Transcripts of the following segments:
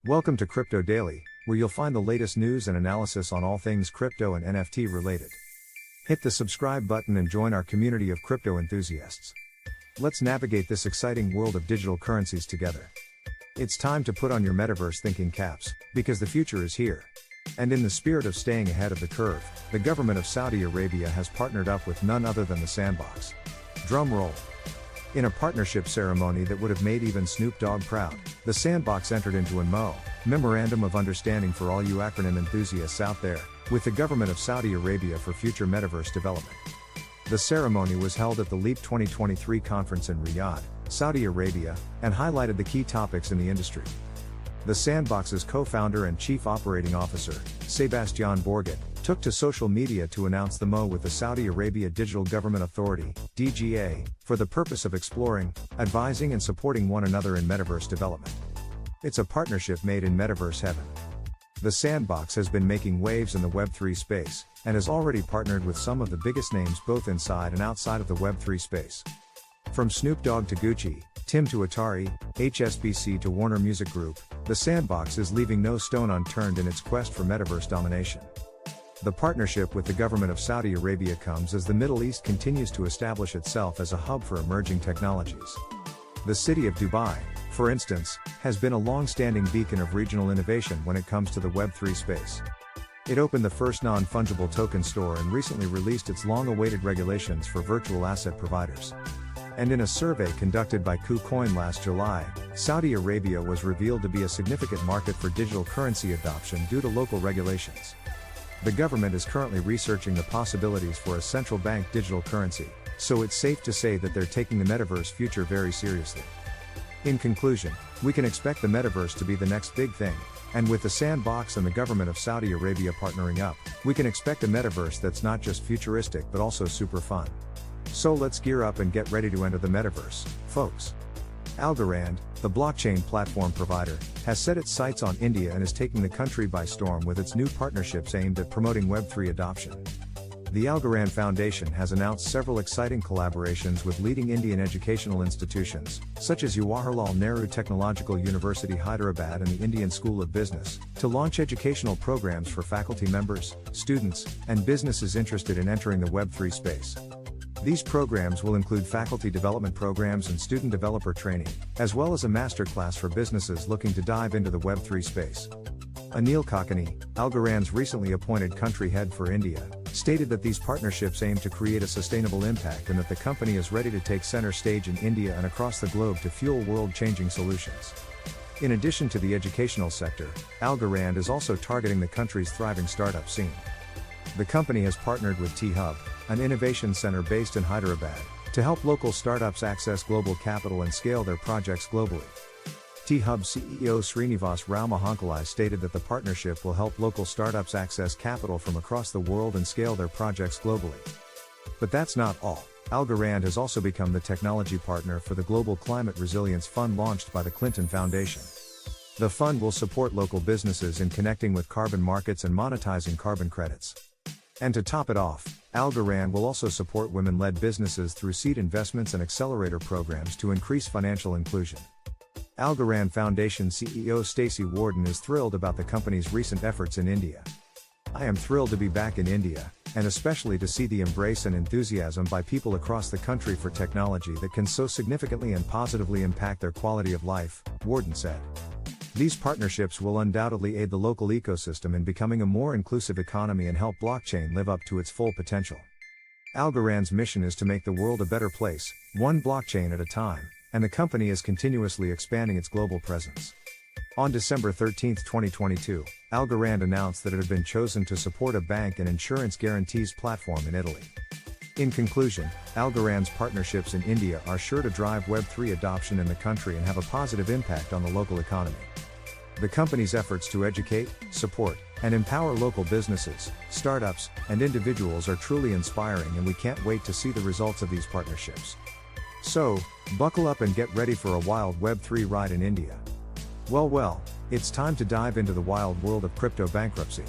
Welcome to Crypto Daily, where you'll find the latest news and analysis on all things crypto and NFT related. Hit the subscribe button and join our community of crypto enthusiasts. Let's navigate this exciting world of digital currencies together. It's time to put on your metaverse thinking caps, because the future is here. And in the spirit of staying ahead of the curve, the government of Saudi Arabia has partnered up with none other than the Sandbox. Drum roll. In a partnership ceremony that would have made even Snoop Dogg proud, the Sandbox entered into a memorandum of understanding for all you acronym enthusiasts out there, with the government of Saudi Arabia for future metaverse development. The ceremony was held at the LEAP 2023 conference in Riyadh, Saudi Arabia, and highlighted the key topics in the industry. The Sandbox's co-founder and chief operating officer, Sebastian Borget, took to social media to announce the MO with the Saudi Arabia Digital Government Authority, DGA, for the purpose of exploring, advising and supporting one another in metaverse development. It's a partnership made in metaverse heaven. The Sandbox has been making waves in the Web3 space, and has already partnered with some of the biggest names both inside and outside of the Web3 space. From Snoop Dogg to Gucci, Tim to Atari, HSBC to Warner Music Group, the Sandbox is leaving no stone unturned in its quest for metaverse domination. The partnership with the government of Saudi Arabia comes as the Middle East continues to establish itself as a hub for emerging technologies. The city of Dubai, for instance, has been a long-standing beacon of regional innovation when it comes to the Web3 space. It opened the first non-fungible token store and recently released its long-awaited regulations for virtual asset providers. And in a survey conducted by KuCoin last July, Saudi Arabia was revealed to be a significant market for digital currency adoption due to local regulations. The government is currently researching the possibilities for a central bank digital currency, so it's safe to say that they're taking the metaverse future very seriously. In conclusion, we can expect the metaverse to be the next big thing, and with the Sandbox and the government of Saudi Arabia partnering up, we can expect a metaverse that's not just futuristic but also super fun. So let's gear up and get ready to enter the metaverse, folks. Algorand, the blockchain platform provider, has set its sights on India and is taking the country by storm with its new partnerships aimed at promoting Web3 adoption. The Algorand Foundation has announced several exciting collaborations with leading Indian educational institutions, such as Jawaharlal Nehru Technological University Hyderabad and the Indian School of Business, to launch educational programs for faculty members, students, and businesses interested in entering the Web3 space. These programs will include faculty development programs and student developer training, as well as a masterclass for businesses looking to dive into the Web3 space. Anil Kakani, Algorand's recently appointed country head for India, stated that these partnerships aim to create a sustainable impact and that the company is ready to take center stage in India and across the globe to fuel world-changing solutions. In addition to the educational sector, Algorand is also targeting the country's thriving startup scene. The company has partnered with T-Hub, an innovation center based in Hyderabad, to help local startups access global capital and scale their projects globally. T-Hub CEO Srinivas Rao Mahankalai stated that the partnership will help local startups access capital from across the world and scale their projects globally. But that's not all. Algorand has also become the technology partner for the Global Climate Resilience Fund launched by the Clinton Foundation. The fund will support local businesses in connecting with carbon markets and monetizing carbon credits. And to top it off, Algorand will also support women-led businesses through seed investments and accelerator programs to increase financial inclusion. Algorand Foundation CEO Stacey Warden is thrilled about the company's recent efforts in India. "I am thrilled to be back in India, and especially to see the embrace and enthusiasm by people across the country for technology that can so significantly and positively impact their quality of life," Warden said. These partnerships will undoubtedly aid the local ecosystem in becoming a more inclusive economy and help blockchain live up to its full potential. Algorand's mission is to make the world a better place, one blockchain at a time, and the company is continuously expanding its global presence. On December 13, 2022, Algorand announced that it had been chosen to support a bank and insurance guarantees platform in Italy. In conclusion, Algorand's partnerships in India are sure to drive Web3 adoption in the country and have a positive impact on the local economy. The company's efforts to educate, support, and empower local businesses, startups, and individuals are truly inspiring, and we can't wait to see the results of these partnerships. So, buckle up and get ready for a wild Web3 ride in India. Well, it's time to dive into the wild world of crypto bankruptcy.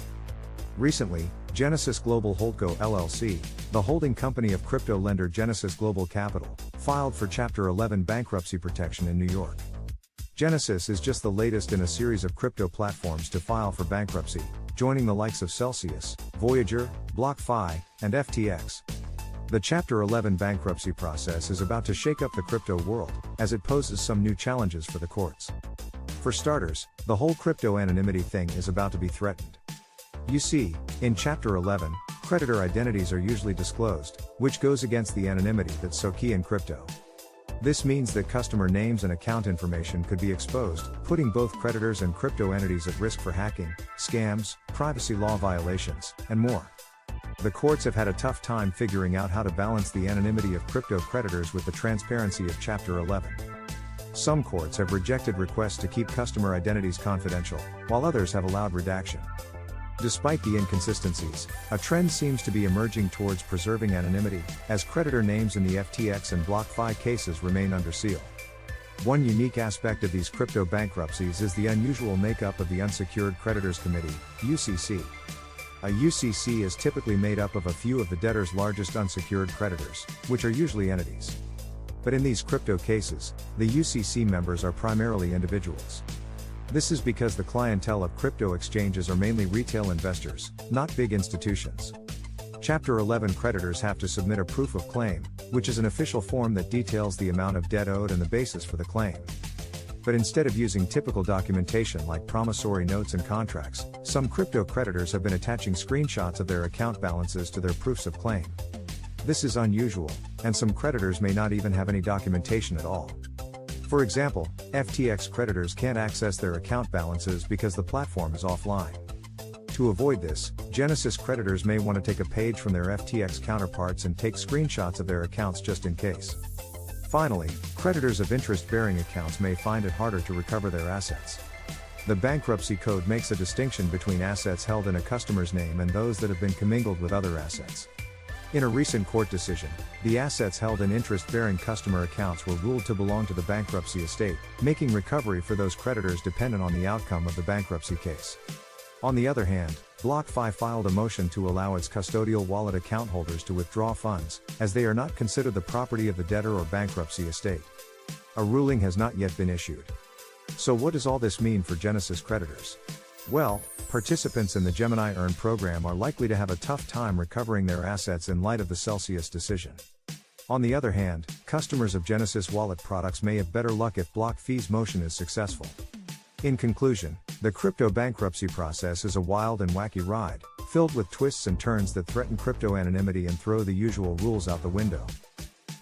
Recently, Genesis Global Holdco LLC, the holding company of crypto lender Genesis Global Capital, filed for Chapter 11 bankruptcy protection in New York. Genesis is just the latest in a series of crypto platforms to file for bankruptcy, joining the likes of Celsius, Voyager, BlockFi, and FTX. The Chapter 11 bankruptcy process is about to shake up the crypto world, as it poses some new challenges for the courts. For starters, the whole crypto anonymity thing is about to be threatened. You see, in Chapter 11, creditor identities are usually disclosed, which goes against the anonymity that's so key in crypto. This means that customer names and account information could be exposed, putting both creditors and crypto entities at risk for hacking, scams, privacy law violations, and more. The courts have had a tough time figuring out how to balance the anonymity of crypto creditors with the transparency of Chapter 11. Some courts have rejected requests to keep customer identities confidential, while others have allowed redaction. Despite the inconsistencies, a trend seems to be emerging towards preserving anonymity, as creditor names in the FTX and BlockFi cases remain under seal. One unique aspect of these crypto bankruptcies is the unusual makeup of the Unsecured Creditors Committee, UCC. A UCC is typically made up of a few of the debtor's largest unsecured creditors, which are usually entities. But in these crypto cases, the UCC members are primarily individuals. This is because the clientele of crypto exchanges are mainly retail investors, not big institutions. Chapter 11 creditors have to submit a proof of claim, which is an official form that details the amount of debt owed and the basis for the claim. But instead of using typical documentation like promissory notes and contracts, some crypto creditors have been attaching screenshots of their account balances to their proofs of claim. This is unusual, and some creditors may not even have any documentation at all. For example, FTX creditors can't access their account balances because the platform is offline. To avoid this, Genesis creditors may want to take a page from their FTX counterparts and take screenshots of their accounts just in case. Finally, creditors of interest-bearing accounts may find it harder to recover their assets. The bankruptcy code makes a distinction between assets held in a customer's name and those that have been commingled with other assets. In a recent court decision, the assets held in interest-bearing customer accounts were ruled to belong to the bankruptcy estate, making recovery for those creditors dependent on the outcome of the bankruptcy case. On the other hand, BlockFi filed a motion to allow its custodial wallet account holders to withdraw funds, as they are not considered the property of the debtor or bankruptcy estate. A ruling has not yet been issued. So what does all this mean for Genesis creditors? Well, participants in the Gemini Earn program are likely to have a tough time recovering their assets in light of the Celsius decision. On the other hand, customers of Genesis wallet products may have better luck if BlockFi's motion is successful. In conclusion, the crypto bankruptcy process is a wild and wacky ride, filled with twists and turns that threaten crypto anonymity and throw the usual rules out the window.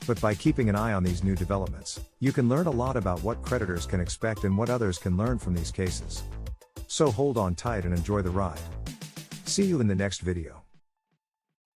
But by keeping an eye on these new developments, you can learn a lot about what creditors can expect and what others can learn from these cases. So hold on tight and enjoy the ride. See you in the next video.